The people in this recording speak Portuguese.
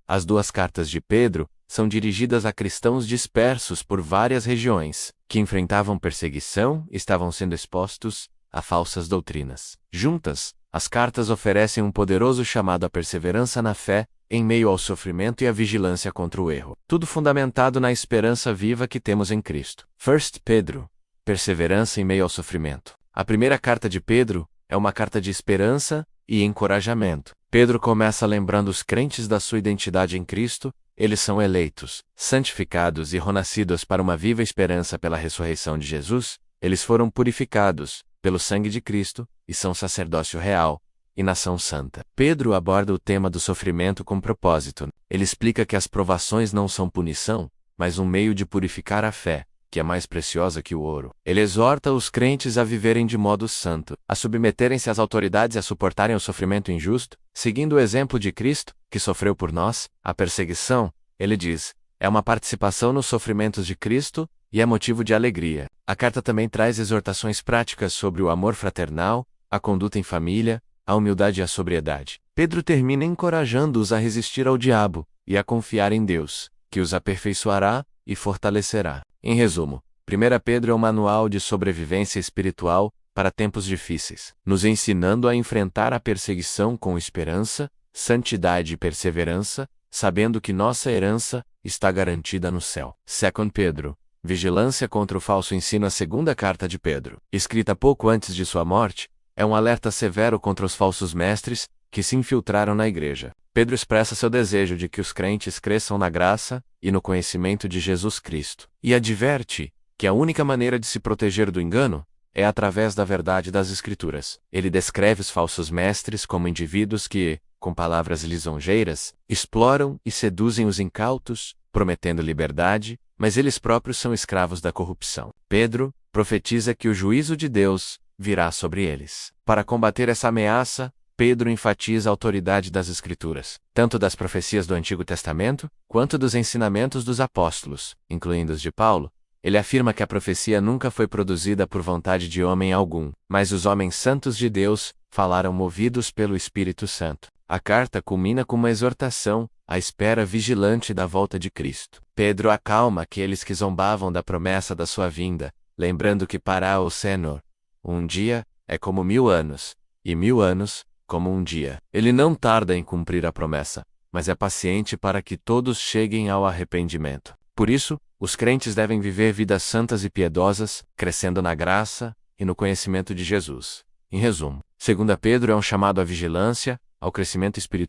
As duas cartas de Pedro são dirigidas a cristãos dispersos por várias regiões, que enfrentavam perseguição e estavam sendo expostos a falsas doutrinas. Juntas, as cartas oferecem um poderoso chamado à perseverança na fé, em meio ao sofrimento e à vigilância contra o erro. Tudo fundamentado na esperança viva que temos em Cristo. 1 Pedro. Perseverança em meio ao sofrimento. A primeira carta de Pedro é uma carta de esperança e encorajamento. Pedro começa lembrando os crentes da sua identidade em Cristo. Eles são eleitos, santificados e renascidos para uma viva esperança pela ressurreição de Jesus. Eles foram purificados pelo sangue de Cristo e são sacerdócio real e nação santa. Pedro aborda o tema do sofrimento com propósito. Ele explica que as provações não são punição, mas um meio de purificar a fé, que é mais preciosa que o ouro. Ele exorta os crentes a viverem de modo santo, a submeterem-se às autoridades e a suportarem o sofrimento injusto, seguindo o exemplo de Cristo, que sofreu por nós. A perseguição, ele diz, é uma participação nos sofrimentos de Cristo e é motivo de alegria. A carta também traz exortações práticas sobre o amor fraternal, a conduta em família, a humildade e a sobriedade. Pedro termina encorajando-os a resistir ao diabo e a confiar em Deus, que os aperfeiçoará e fortalecerá. Em resumo, 1 Pedro é um manual de sobrevivência espiritual para tempos difíceis, nos ensinando a enfrentar a perseguição com esperança, santidade e perseverança, sabendo que nossa herança está garantida no céu. 2 Pedro. Vigilância contra o falso ensino. A segunda carta de Pedro, escrita pouco antes de sua morte, é um alerta severo contra os falsos mestres que se infiltraram na igreja. Pedro expressa seu desejo de que os crentes cresçam na graça e no conhecimento de Jesus Cristo, e adverte que a única maneira de se proteger do engano é através da verdade das Escrituras. Ele descreve os falsos mestres como indivíduos que, com palavras lisonjeiras, exploram e seduzem os incautos, prometendo liberdade, mas eles próprios são escravos da corrupção. Pedro profetiza que o juízo de Deus virá sobre eles. Para combater essa ameaça, Pedro enfatiza a autoridade das Escrituras, tanto das profecias do Antigo Testamento, quanto dos ensinamentos dos apóstolos, incluindo os de Paulo. Ele afirma que a profecia nunca foi produzida por vontade de homem algum, mas os homens santos de Deus falaram movidos pelo Espírito Santo. A carta culmina com uma exortação à espera vigilante da volta de Cristo. Pedro acalma aqueles que zombavam da promessa da sua vinda, lembrando que para o Senhor, um dia é como 1000 anos, e 1000 anos como um dia. Ele não tarda em cumprir a promessa, mas é paciente para que todos cheguem ao arrependimento. Por isso, os crentes devem viver vidas santas e piedosas, crescendo na graça e no conhecimento de Jesus. Em resumo, 2 Pedro é um chamado à vigilância, ao crescimento espiritual